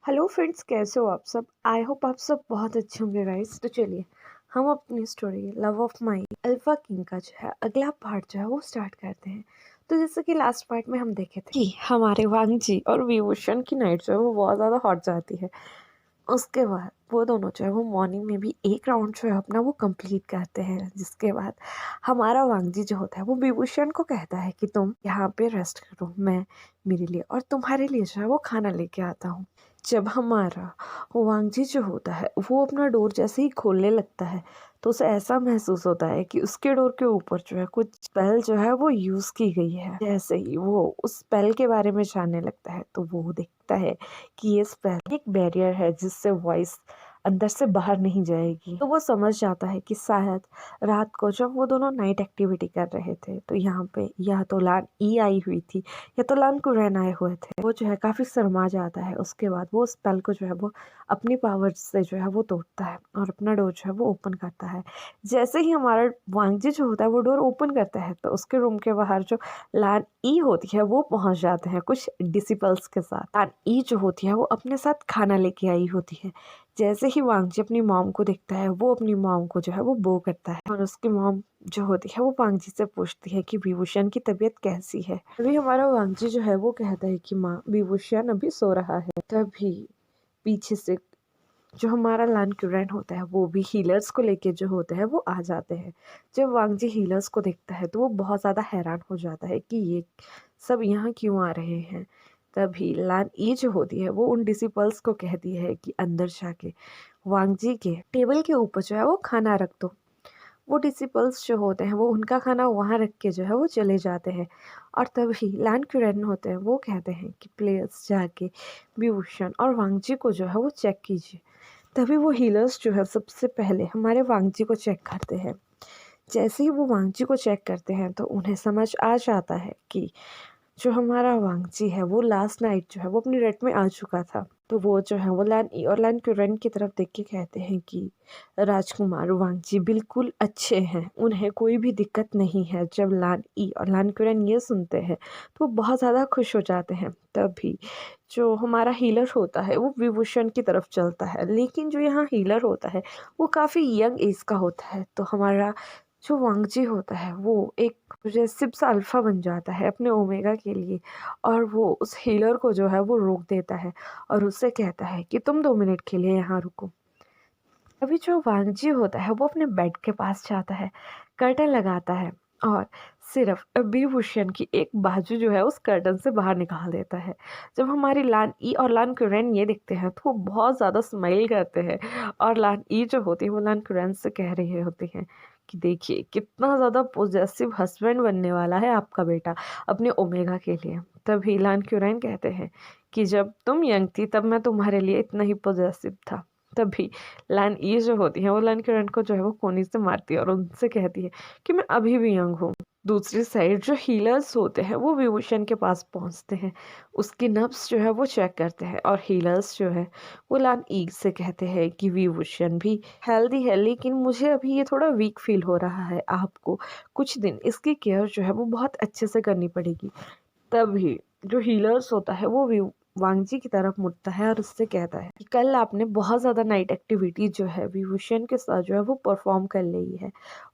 Hello friends, कैसे हो आप सब। आई होप आप सब बहुत अच्छे होंगे गाइस। तो चलिए हम अपनी story love of my alpha king का जो है अगला पार्ट जो है वो स्टार्ट करते हैं। तो जैसे कि लास्ट पार्ट में हम देखे थे कि हमारे वांगजी और विभूषण की नाइट जो है वो बहुत ज़्यादा हॉट जाती है। उसके बाद वो दोनों जो है वो मॉर्निंग में भी एक राउंड जो है अपना वो कंप्लीट करते हैं, जिसके बाद हमारा वांगजी जो होता है वो विभूषण को कहता है कि तुम यहाँ पे रेस्ट करो, मैं मेरे लिए और तुम्हारे लिए जो है वो खाना लेके आता हूँ। जब हमारा वांगजी जो होता है वो अपना डोर जैसे ही खोलने लगता है तो उसे ऐसा महसूस होता है कि उसके डोर के ऊपर जो है कुछ स्पेल जो है वो यूज़ की गई है। जैसे ही वो उस स्पेल के बारे में जानने लगता है तो वो देखता है कि ये स्पेल एक बैरियर है जिससे वॉइस अंदर से बाहर नहीं जाएगी। तो वो समझ जाता है कि शायद रात को जब वो दोनों नाइट एक्टिविटी कर रहे थे तो यहाँ पे या तो लान ई आई हुई थी या तो लान कुरैन आए हुए थे। वो जो है काफ़ी शर्मा जाता है। उसके बाद वो स्पेल को जो है वो अपनी पावर से जो है वो तोड़ता है और अपना डोर जो है वो ओपन करता है। जैसे ही हमारा वांगजी जो होता है वो डोर ओपन करता है तो उसके रूम के बाहर जो लान ई होती है वो पहुंच जाते हैं कुछ डिसिपल्स के साथ। लान ई जो होती है वो अपने साथ खाना लेके आई होती है। जैसे ही वांगजी अपनी मॉम को देखता है वो अपनी मॉम को जो है वो बो करता है और उसकी मॉम जो होती है वो वांगजी से पूछती है कि विभूषण की तबीयत कैसी है। तभी हमारा वांगजी जो है वो कहता है कि माँ, विभूषण अभी सो रहा है। तभी पीछे से जो हमारा लान क्यूरैन होता है वो भी हीलर्स को लेके जो होते हैं वो आ जाते हैं। जब वांगजी हीलर्स को देखता है तो वो बहुत ज़्यादा हैरान हो जाता है कि ये सब यहाँ क्यों आ रहे हैं। तभी लान ई जो होती है वो उन डिसिपल्स को कहती है कि अंदर जाके वांगजी के टेबल के ऊपर जो है वो खाना रख दो। वो डिसिपल्स जो होते हैं वो उनका खाना वहाँ रख के जो है वो चले जाते हैं। और तभी लान क्यूरैन होते हैं वो कहते हैं कि प्लीज़ जाके विभूषण और वांगजी को जो है वो चेक कीजिए। तभी वो हीलर्स जो है सबसे पहले हमारे वांगजी को चेक करते हैं। जैसे ही वो वांगजी को चेक करते हैं तो उन्हें समझ आ जाता है कि जो हमारा वांगजी है वो लास्ट नाइट जो है वो अपनी रेट में आ चुका था। तो वो जो है वो लान ई और लान क्यूरैन की तरफ देख के कहते हैं कि राजकुमार वांगजी बिल्कुल अच्छे हैं, उन्हें कोई भी दिक्कत नहीं है। जब लान ई और लान क्यूरैन ये सुनते हैं तो वो बहुत ज़्यादा खुश हो जाते हैं। तभी जो हमारा हीलर होता है वो विभूषण की तरफ चलता है, लेकिन जो यहाँ हीलर होता है वो काफ़ी यंग एज का होता है। तो हमारा जो वांगजी होता है वो एक प्रोजेसिव सा अल्फा बन जाता है अपने ओमेगा के लिए और वो उस हीलर को जो है वो रोक देता है और उससे कहता है कि तुम 2 मिनट के लिए यहाँ रुको। अभी जो वांगजी होता है वो अपने बेड के पास जाता है, कर्टन लगाता है और सिर्फ विभूषण की एक बाजू जो है उस कर्टन से बाहर निकाल देता है। जब हमारी लान ई और लान कुरैन ये देखते हैं तो वो बहुत ज़्यादा स्माइल करते हैं और लान ई जो होती है वो लान कुरैन से कह रही होती हैं कि देखिए कितना ज़्यादा पॉजेसिव हस्बैंड बनने वाला है आपका बेटा अपने ओमेगा के लिए। तभी लान कुरैन कहते हैं कि जब तुम यंग थी तब मैं तुम्हारे लिए इतना ही पॉजेसिव था। तभी लान ई जो होती है वो लान किरण को जो है वो कोनी से मारती है और उनसे कहती है कि मैं अभी भी यंग हूँ। दूसरी साइड जो हीलर्स होते हैं वो विभूषण के पास पहुंचते हैं, उसकी नब्स जो है वो चेक करते हैं और हीलर्स जो है वो लान ई से कहते हैं कि विभूषण भी हेल्दी है लेकिन मुझे अभी ये थोड़ा वीक फील हो रहा है, आपको कुछ दिन इसकी केयर जो है वो बहुत अच्छे से करनी पड़ेगी। तभी जो हीलर्स होता है वो वांगजी की तरफ मुड़ता है और उससे कहता है कि कल आपने बहुत ज़्यादा नाइट एक्टिविटी जो है विभूषण के साथ जो है वो परफॉर्म कर ली है।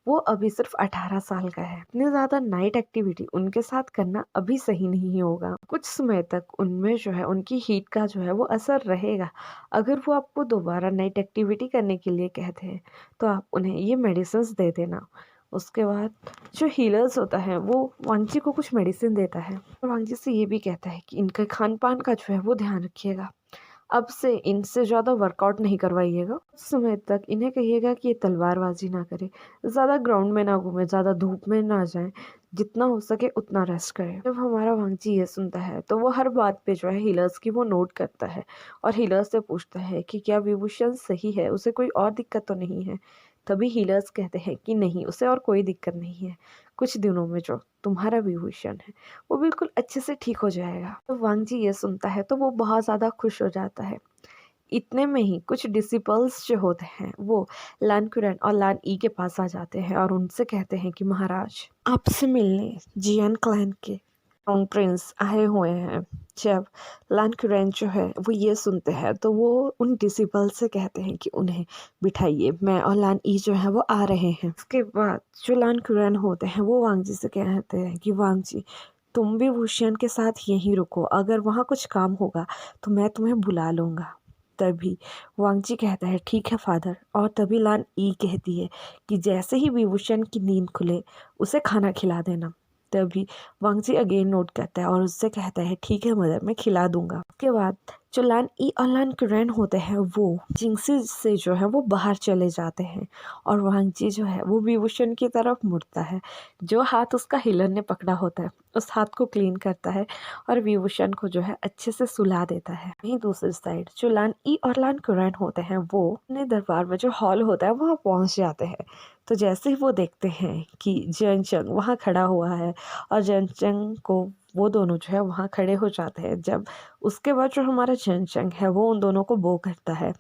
वो अभी सिर्फ 18 साल का है, इतनी ज़्यादा नाइट एक्टिविटी उनके साथ करना अभी सही नहीं होगा। कुछ समय तक उनमें जो है उनकी हीट का जो है वो असर रहेगा। अगर वो आपको दोबारा नाइट एक्टिविटी करने के लिए कहते हैं तो आप उन्हें ये मेडिसिन दे देना। उसके बाद जो हीलर्स होता है वो वांगजी को कुछ मेडिसिन देता है और वांगजी से ये भी कहता है कि इनके खान पान का जो है वो ध्यान रखिएगा, अब से इनसे ज़्यादा वर्कआउट नहीं करवाइएगा। उस समय तक इन्हें कहिएगा कि ये तलवारबाजी ना करे, ज़्यादा ग्राउंड में ना घूमे, ज़्यादा धूप में ना जाए, जितना हो सके उतना रेस्ट करे। जब हमारा वांगजी ये सुनता है तो वो हर बात पे जो है हीलर्स की वो नोट करता है और हीलर्स से पूछता है कि क्या विभूषण सही है, उसे कोई और दिक्कत तो नहीं है। तभी हीलर्स कहते हैं कि नहीं, उसे और कोई दिक्कत नहीं है, कुछ दिनों में जो तुम्हारा विभूषण है वो बिल्कुल अच्छे से ठीक हो जाएगा। तो वांगजी ये सुनता है तो वो बहुत ज़्यादा खुश हो जाता है। इतने में ही कुछ डिसिपल्स जो होते हैं वो लान कुरैन और लान ई के पास आ जाते हैं और उनसे कहते हैं कि महाराज, आपसे मिलने जियान क्लैन के क्राउन प्रिंस आए हुए हैं। जब लान कुरैन जो है वो ये सुनते हैं तो वो उन डिसिपल से कहते हैं कि उन्हें बिठाइए, मैं और लान ई जो है वो आ रहे हैं। उसके बाद जो लान कुरैन होते हैं वो वांग जी से कहते हैं कि वांग जी तुम भी वुशियन के साथ यहीं रुको, अगर वहाँ कुछ काम होगा तो मैं तुम्हें बुला लूँगा। तभी वांग जी कहता है ठीक है फादर, और तभी लान ई कहती है कि जैसे ही विभूषण की नींद खुले उसे खाना खिला देना। तभी वांग जी अगेन नोट करता है और उससे कहता है ठीक है मदर, मैं खिला दूंगा। उसके बाद जो लान ई और लान कुरैन होते हैं वो जिंगसी से जो है वो बाहर चले जाते हैं और वांग जी जो है वो विभूषण की तरफ मुड़ता है। जो हाथ उसका हिलन ने पकड़ा होता है उस हाथ को क्लीन करता है और विभूषण को जो है अच्छे से सुला देता है। वहीं दूसरी साइड जो लान ई और लान कुरैन होते हैं वो अपने दरबार में जो हॉल होता है वहाँ पहुँच जाते हैं। तो जैसे ही वो देखते हैं कि जयनचंग वहाँ खड़ा हुआ है और जयनचंग को वो दोनों जो है वहाँ खड़े हो जाते हैं। जब उसके बाद जो हमारा जयनचंग है वो उन दोनों को बो करता है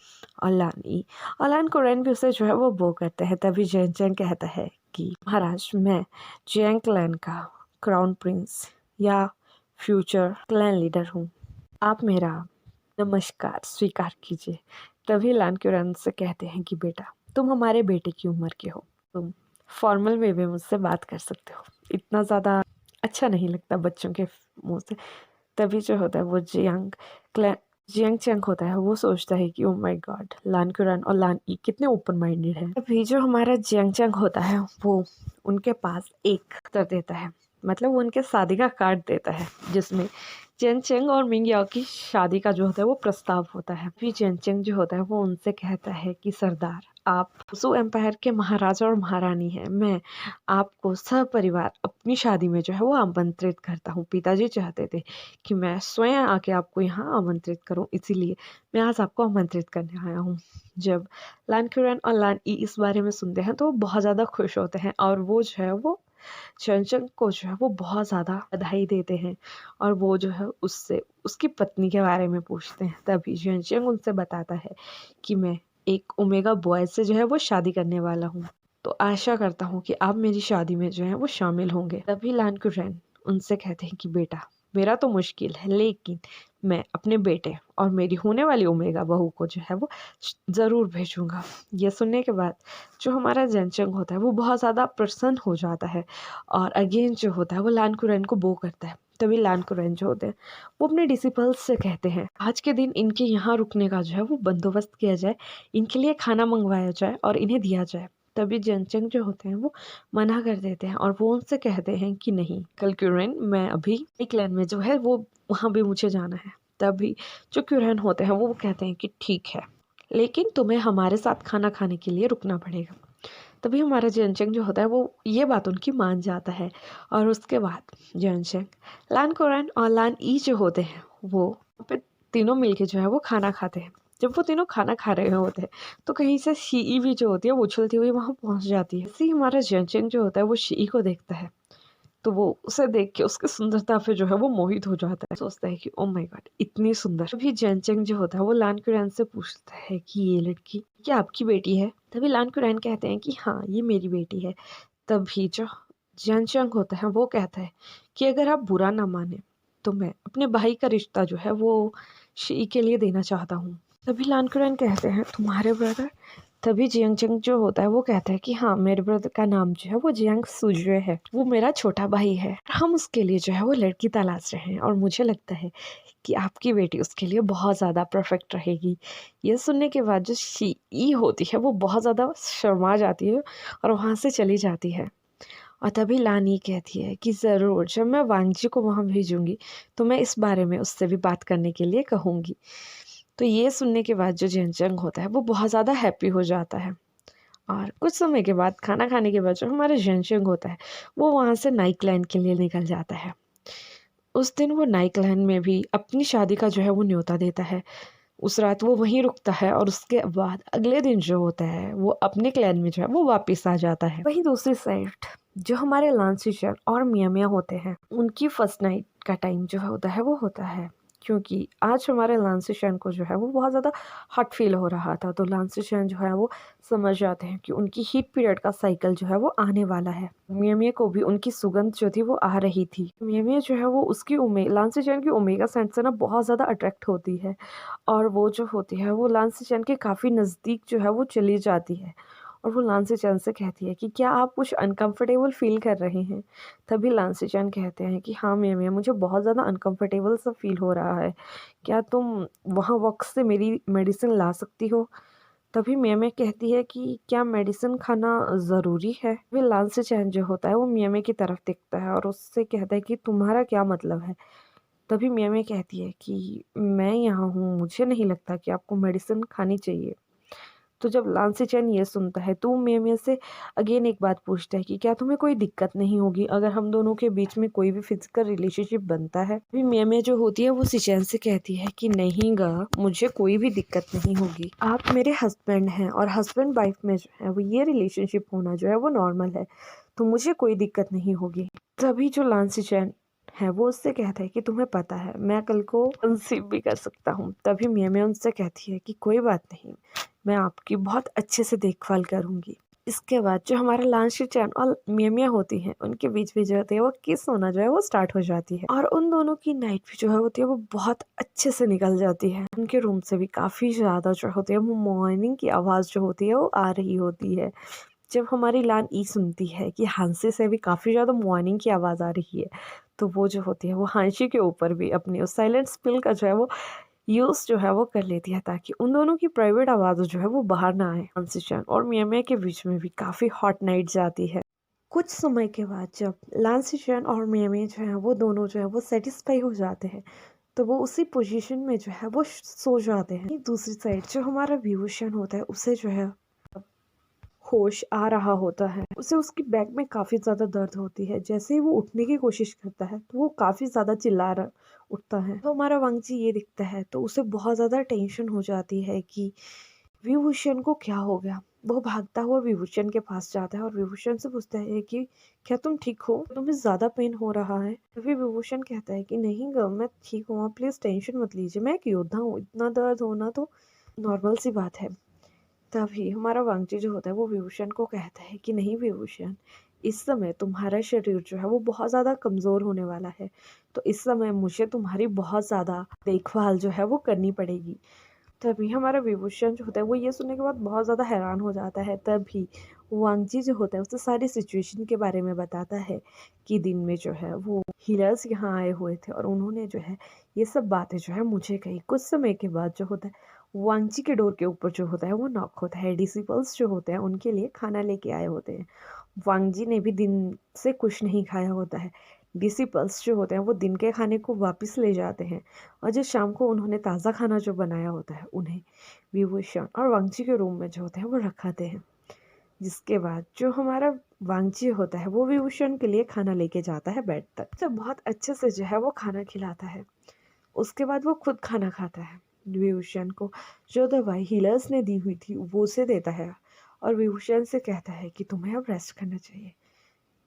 और लानी और लान कुरैन भी उसे जो है वो बो करते हैं। तभी जयनचंग कहता है कि महाराज मैं जियांग क्लैन का क्राउन प्रिंस या फ्यूचर क्लैन लीडर हूँ, आप मेरा नमस्कार स्वीकार कीजिए। तभी लान कुरैन से कहते हैं कि बेटा तुम हमारे बेटे की उम्र के हो, तुम फॉर्मल वे में मुझसे बात कर सकते हो, इतना ज़्यादा अच्छा नहीं लगता बच्चों के मुंह से। तभी जो होता है वो जियांग चंग होता है वो सोचता है कि ओ माय गॉड लान कुरैन और लान ई कितने ओपन माइंडेड है। तभी जो हमारा जियांग चंग होता है वो उनके पास एक उत्तर देता है, मतलब वो उनके शादी का कार्ड देता है जिसमें चेंग और मिंग याओ की शादी का जो होता है वो प्रस्ताव होता है। फिर चेंग जो होता है वो उनसे कहता है कि सरदार आप सू एम्पायर के महाराजा और महारानी हैं, मैं आपको सपरिवार अपनी शादी में जो है वो आमंत्रित करता हूँ। पिताजी चाहते थे कि मैं स्वयं आके आपको यहाँ आमंत्रित करूँ, इसीलिए मैं आज आपको आमंत्रित करने आया हूँ। जब लान कुरैन और लान ई इस बारे में सुनते हैं तो वो बहुत ज़्यादा खुश होते हैं और वो जो है वो चंचंग को जो है वो बहुत ज़्यादा बधाई देते हैं और वो जो है उससे उसकी पत्नी के बारे में पूछते हैं। तभी चंचंग उनसे बताता है कि मैं एक ओमेगा बॉय से जो है वो शादी करने वाला हूँ, तो आशा करता हूँ कि आप मेरी शादी में जो है वो शामिल होंगे। तभी लान कुरैन उनसे कहते हैं कि बेटा मेरा तो मुश्किल है, लेकिन मैं अपने बेटे और मेरी होने वाली ओमेगा बहू को जो है वो ज़रूर भेजूंगा। ये सुनने के बाद जो हमारा जयनचंग होता है वो बहुत ज़्यादा प्रसन्न हो जाता है और अगेन जो होता है वो लान कुरैन को बो करता है। तभी लान कुरैन जो होते हैं वो अपने डिसिपल्स से कहते हैं आज के दिन इनके यहाँ रुकने का जो है वो बंदोबस्त किया जाए, इनके लिए खाना मंगवाया जाए और इन्हें दिया जाए। तभी जयनचंग जो होते हैं वो मना कर देते हैं और वो उनसे कहते हैं कि नहीं कल कुरैन मैं अभी क्लैन में जो है वो वहाँ भी मुझे जाना है। तभी जो कुरैन होते हैं वो कहते हैं कि ठीक है, लेकिन तुम्हें हमारे साथ खाना खाने के लिए रुकना पड़ेगा। तभी हमारा जयनचंग जो होता है वो ये बात उनकी मान जाता है और उसके बाद जयनचंग लान कुरैन और लान ई जो होते हैं वो पे तीनों मिलके जो है वो खाना खाते हैं। जब वो तीनों खाना खा रहे होते हैं तो कहीं से शी भी जो होती है वो उछलती हुई वहाँ पहुँच जाती है। इसी हमारा जयनचंग जो होता है वो शी को देखता है तो वो उसे देख के उसकी सुंदरता पे जो है वो मोहित हो जाता है, सोचता है कि ओ माय गॉड इतनी सुंदर। तभी जयनचंग जो होता है वो लान कुरैन से पूछता है कि ये लड़की क्या आपकी बेटी है? तभी लान कुरैन कहते हैं कि हाँ ये मेरी बेटी है। तभी जो जयनचंग होता है वो कहता है कि अगर आप बुरा ना माने तो मैं अपने भाई का रिश्ता जो है वो शी के लिए देना चाहता हूँ। तभी लान कुरैन कहते हैं तुम्हारे ब्रदर? तभी जियांगचंग जो होता है वो कहता है कि हाँ मेरे ब्रदर का नाम जो है वो जियांग सुजुए है, वो मेरा छोटा भाई है, हम उसके लिए जो है वो लड़की तलाश रहे हैं और मुझे लगता है कि आपकी बेटी उसके लिए बहुत ज़्यादा परफेक्ट रहेगी। ये सुनने के बाद जो शी होती है वो बहुत ज़्यादा शर्मा जाती है और वहाँ से चली जाती है। और तभी लानी कहती है कि ज़रूर जब मैं वांगजी को वहाँ भेजूंगी तो मैं इस बारे में उससे भी बात करने के लिए कहूँगी। तो ये सुनने के बाद जो जयनचंग होता है वो बहुत ज़्यादा हैप्पी हो जाता है और कुछ समय के बाद खाना खाने के बाद जो हमारा जयनचंग होता है वो वहाँ से नाइक लाइन के लिए निकल जाता है। उस दिन वो नाइक लाइन में भी अपनी शादी का जो है वो न्योता देता है। उस रात वो वहीं रुकता है और उसके बाद अगले दिन जो होता है वो अपने क्लैन में जो है वो वापस आ जाता है। वहीं दूसरी साइड जो हमारे लांसीचर और मिया मिया होते हैं उनकी फर्स्ट नाइट का टाइम जो होता है वो होता है क्योंकि आज हमारे लांसिशन को जो है वो बहुत ज़्यादा हॉट फील हो रहा था। तो लांसिशन जो है वो समझ जाते हैं कि उनकी हीट पीरियड का साइकिल जो है वो आने वाला है। मिया मिया को भी उनकी सुगंध जो थी वो आ रही थी। मिया मिया जो है वो उसकी लांसिशन की ओमेगा सेंट से ना बहुत ज़्यादा अट्रैक्ट होती है और वो जो होती है वो लांसिशन के काफ़ी नज़दीक जो है वो चली जाती है और वो लांसिशन से कहती है कि क्या आप कुछ अनकंफर्टेबल फील कर रहे हैं। तभी लांसिशन कहते हैं कि हाँ मिया मिया, मुझे बहुत ज़्यादा अनकंफर्टेबल सा फील हो रहा है, क्या तुम वहाँ वक्त से मेरी मेडिसिन ला सकती हो। तभी मिया मिया कहती है कि क्या मेडिसिन खाना ज़रूरी है। वे लांसिशन जो होता है वो मिया मिया की तरफ देखता है और उससे कहता है कि तुम्हारा क्या मतलब है। तभी मिया मिया कहती है कि मैं यहाँ हूँ, मुझे नहीं लगता कि आपको मेडिसिन खानी चाहिए। तो जब लांसिचन ये सुनता है तो मिया मिया से अगेन एक बात पूछता है कि क्या तुम्हें कोई दिक्कत नहीं होगी अगर हम दोनों के बीच में कोई भी फिजिकल रिलेशनशिप बनता है। अभी मिया मिया जो होती है वो सिचैन से कहती है कि नहीं गा, मुझे कोई भी दिक्कत नहीं होगी, आप मेरे हस्बैंड हैं और हस्बैंड वाइफ में जो है वो ये रिलेशनशिप होना जो है वो नॉर्मल है, तो मुझे कोई दिक्कत नहीं होगी। तभी जो लांसिचन है वो उससे कहता है कि तुम्हें पता है मैं कल को कंसीव भी कर सकता हूँ। तभी मिया मिया उनसे कहती है कि कोई बात नहीं, मैं आपकी बहुत अच्छे से देखभाल करूँगी। इसके बाद जो हमारा लांसिचन और मिया मिया होती हैं उनके बीच में जो होती है वो किस होना जो है वो स्टार्ट हो जाती है और उन दोनों की नाइट भी जो है होती है वो बहुत अच्छे से निकल जाती है। उनके रूम से भी काफ़ी ज़्यादा जो होती है वो मॉर्निंग की आवाज़ जो होती है वो आ रही होती है। जब हमारी लान ई सुनती है कि हांसी से भी काफ़ी ज़्यादा मॉर्निंग की आवाज़ आ रही है, तो वो जो होती है वो हांसी के ऊपर भी अपनी उस साइलेंट स्पिल का जो है वो यूज़ जो है वो कर लेती है ताकि उन दोनों की प्राइवेट आवाज़ जो है वो बाहर ना आए। लांसिचन और मिया मिया के बीच में भी काफ़ी हॉट नाइट जाती है। कुछ समय के बाद जब लांसिचन और मिया मिया जो है वो दोनों जो है वो सेटिस्फाई हो जाते हैं, तो वो उसी पोजीशन में जो है वो सो जाते हैं। दूसरी साइड जो हमारा विभूषण होता है उसे जो है होश आ रहा होता है। उसे उसकी बैक में काफ़ी ज़्यादा दर्द होती है। जैसे ही वो उठने की कोशिश करता है तो वो काफ़ी ज़्यादा चिल्ला रहा उठता है। तो हमारा वांगजी ये दिखता है तो उसे बहुत ज़्यादा टेंशन हो जाती है कि विभूषण को क्या हो गया। वो भागता हुआ विभूषण के पास जाता है और विभूषण से पूछता है कि क्या तुम ठीक हो, तुम्हें ज़्यादा पेन हो रहा है। तभी विभूषण कहता है कि नहीं ग, मैं ठीक हूँ, आप प्लीज़ टेंशन मत लीजिए, मैं एक योद्धा हूँ, इतना दर्द होना तो नॉर्मल सी बात है। तभी हमारा वांगजी जो होता है वो विभूषण को कहता है कि नहीं विभूषण, इस समय तुम्हारा शरीर जो है वो बहुत ज़्यादा कमज़ोर होने वाला है, तो इस समय मुझे तुम्हारी बहुत ज़्यादा देखभाल जो है वो करनी पड़ेगी। तभी हमारा विभूषण जो होता है वो ये सुनने के बाद बहुत ज़्यादा हैरान हो जाता है। तभी वांगजी जो होता है उसे सारी सिचुएशन के बारे में बताता है कि दिन में जो है वो हीलर्स यहाँ आए हुए थे और उन्होंने जो है ये सब बातें जो है मुझे कही। कुछ समय के बाद जो होता है वांगजी के डोर के ऊपर जो होता है वो नॉक होता है। डिसिपल्स जो होते हैं उनके लिए खाना लेके आए होते हैं। वांगजी ने भी दिन से कुछ नहीं खाया होता है। डिसिपल्स जो होते हैं वो दिन के खाने को वापस ले जाते हैं और जो शाम को उन्होंने ताज़ा खाना जो बनाया होता है उन्हें विभूषण और वांगजी के रूम में जो होते हैं वो रखाते हैं। जिसके बाद जो हमारा वांगजी होता है वो विभूषण के लिए खाना लेके जाता है बेड तक। जब बहुत अच्छे से जो है वो खाना खिलाता है, उसके बाद वो खुद खाना खाता है। विभूषण को जो दवाई हीलर्स ने दी हुई थी वो उसे देता है और विभूषण से कहता है कि तुम्हें अब रेस्ट करना चाहिए।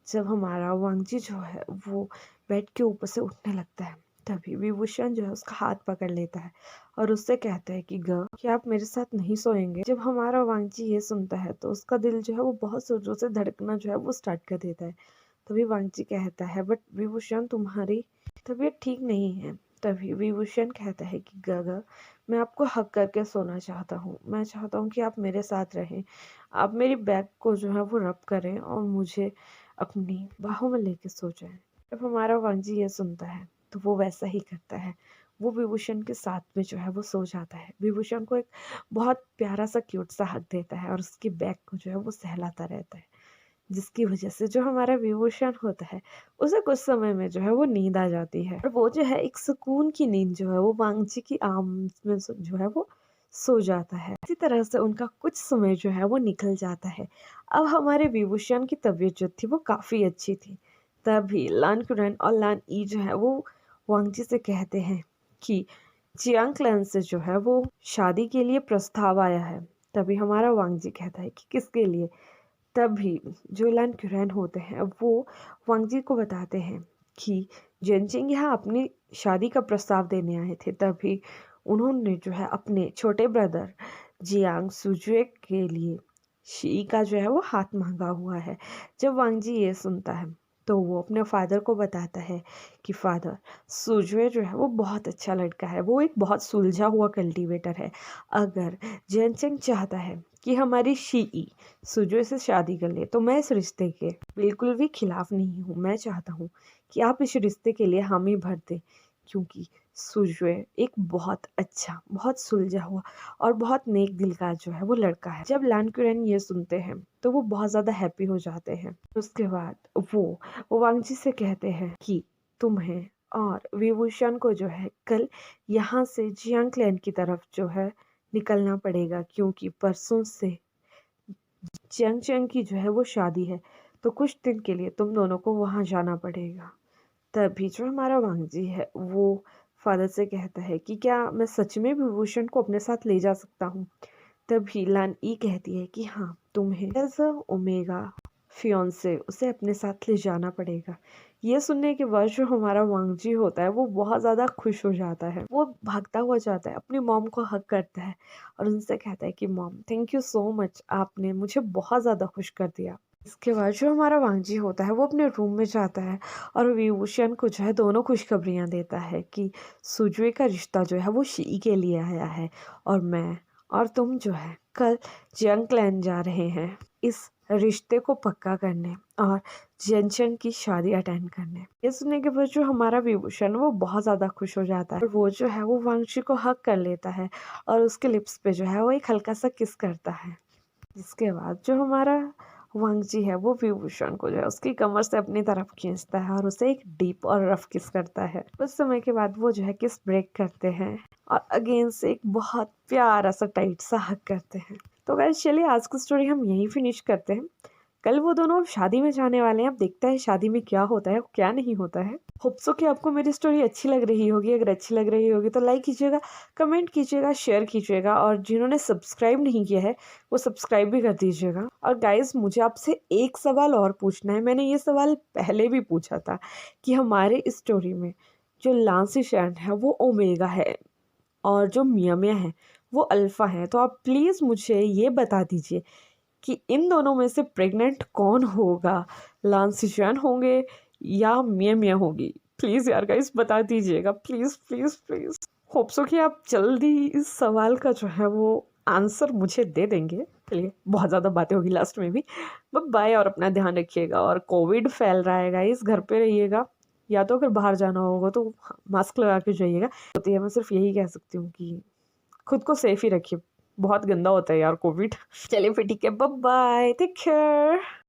जब हमारा वांगजी जो है वो बेड के ऊपर से उठने लगता है, तभी विभूषण जो है उसका हाथ पकड़ लेता है और उससे कहता है कि क्या आप मेरे साथ नहीं सोएंगे। जब हमारा वांगजी ये सुनता है तो उसका दिल जो है वो बहुत जोरों से धड़कना जो है वो स्टार्ट कर देता है। तभी वांगजी कहता है बट विभूषण तुम्हारी तबीयत ठीक नहीं है। तभी विभूषण कहता है कि ग मैं आपको हक करके सोना चाहता हूँ, मैं चाहता हूँ कि आप मेरे साथ रहें, आप मेरी बैक को जो है वो रब करें और मुझे अपनी बाहों में लेके सो जाए। जब हमारा वांगजी ये सुनता है तो वो वैसा ही करता है। वो विभूषण के साथ में जो है वो सो जाता है। विभूषण को एक बहुत प्यारा सा क्यूट सा हक देता है और उसकी बैक को जो है वो सहलाता रहता है, जिसकी वजह से जो हमारा विभूषण होता है उसे कुछ समय में जो है वो नींद आ जाती है और वो जो है एक सुकून की नींद जो है वो वांगजी की आर्म्स में जो है वो सो जाता है। इसी तरह से उनका कुछ समय जो है वो निकल जाता है। अब हमारे विभूषण की तबीयत जो थी वो काफ़ी अच्छी थी। तभी लान कुरन और लान ई जो है वो वांगजी से कहते हैं कि जियांग क्लैन से जो है वो शादी के लिए प्रस्ताव आया है। तभी हमारा वांगजी कहता है कि किसके लिए। तभी जो लान कुरैन होते हैं वो वांगजी को बताते हैं कि जेनचिंग यहाँ अपनी शादी का प्रस्ताव देने आए थे, तभी उन्होंने जो है अपने छोटे ब्रदर जियांग सुजुए के लिए शी का जो है वो हाथ मांगा हुआ है। जब वांग जी ये सुनता है तो वो अपने फादर को बताता है कि फादर, सुजुए जो है वो बहुत अच्छा लड़का है, वो एक बहुत सुलझा हुआ कल्टीवेटर है। अगर जियांग चाहता है कि हमारी शी सुजुए से शादी कर ले तो मैं इस रिश्ते के बिल्कुल भी खिलाफ नहीं हूँ। मैं चाहता हूँ कि आप इस रिश्ते के लिए हामी भर दें, क्योंकि सुजुए एक बहुत अच्छा, बहुत सुलझा हुआ और बहुत नेक दिल का जो है वो लड़का है। जब लान कुरैन ये सुनते हैं तो वो बहुत ज़्यादा हैप्पी हो जाते हैं। उसके बाद वो वांग जी से कहते हैं कि तुम्हें और विभूषण को जो है कल यहाँ से जियांग क्लैन की तरफ जो है निकलना पड़ेगा, क्योंकि परसों से जियांग चैंग की जो है वो शादी है, तो कुछ दिन के लिए तुम दोनों को वहाँ जाना पड़ेगा। तभी जो हमारा वांग जी है वो फादर से कहता है कि क्या मैं सच में विभूषण को अपने साथ ले जा सकता हूँ। तभी लान ई कहती है कि हाँ, तुम्हें एज अ ओमेगा फियोंसे उसे अपने साथ ले जाना पड़ेगा। ये सुनने के बाद जो हमारा वांग जी होता है वो बहुत ज़्यादा खुश हो जाता है। वो भागता हुआ जाता है, अपनी मॉम को हग करता है और उनसे कहता है कि mom, thank you so much, आपने मुझे बहुत ज़्यादा खुश कर दिया। इसके बाद जो हमारा वांग जी होता है वो अपने रूम में जाता है और विभूषण को जो है दोनों खुशखबरियाँ देता है कि सुजुए का रिश्ता जो है वो शी के लिए आया है और मैं और तुम जो है कल जियांग क्लैन जा रहे हैं इस रिश्ते को पक्का करने और जियांग की शादी अटेंड करने। ये सुनने के बाद जो हमारा विभूषण वो बहुत ज़्यादा खुश हो जाता है और वो जो है वो वांग जी को हक कर लेता है और उसके लिप्स पे जो है वो एक हल्का सा किस करता है। जिसके बाद जो हमारा वांग जी है वो विभूषण को जो है उसकी कमर से अपनी तरफ खींचता है और उसे एक डीप और रफ किस करता है। कुछ समय के बाद वो जो है किस ब्रेक करते हैं और अगेन से एक बहुत प्यारा सा टाइट सा हक करते हैं। तो गाइस चलिए आज की स्टोरी हम यहीं फिनिश करते हैं। कल वो दोनों अब शादी में जाने वाले हैं, अब देखते हैं शादी में क्या होता है क्या नहीं होता है। होप सो कि आपको मेरी स्टोरी अच्छी लग रही होगी। अगर अच्छी लग रही होगी तो लाइक कीजिएगा, कमेंट कीजिएगा, शेयर कीजिएगा और जिन्होंने सब्सक्राइब नहीं किया है वो सब्सक्राइब भी कर दीजिएगा। और गाइस मुझे आपसे एक सवाल और पूछना है। मैंने ये सवाल पहले भी पूछा था कि हमारे इस स्टोरी में जो लांसी शैन है वो ओमेगा है और जो मिया मिया है वो अल्फ़ा है। तो आप प्लीज़ मुझे ये बता दीजिए कि इन दोनों में से प्रेग्नेंट कौन होगा, लांसी शैन होंगे या मिया मिया होगी। प्लीज़ यार गाइस बता दीजिएगा, please please please. Hope so कि आप जल्दी इस सवाल का जो है वो आंसर मुझे दे देंगे। चलिए बहुत ज़्यादा बातें होगी लास्ट में भी। बाय और अपना ध्यान रखिएगा और कोविड फैल रहा है गाइस, घर पे रहिएगा या तो अगर बाहर जाना होगा तो मास्क लगा के जाइएगा। होती है, मैं सिर्फ यही कह सकती हूँ कि खुद को सेफ ही रखिए, बहुत गंदा होता है यार कोविड। चलिए फिर ठीक है, बाय बाय, टेक केयर।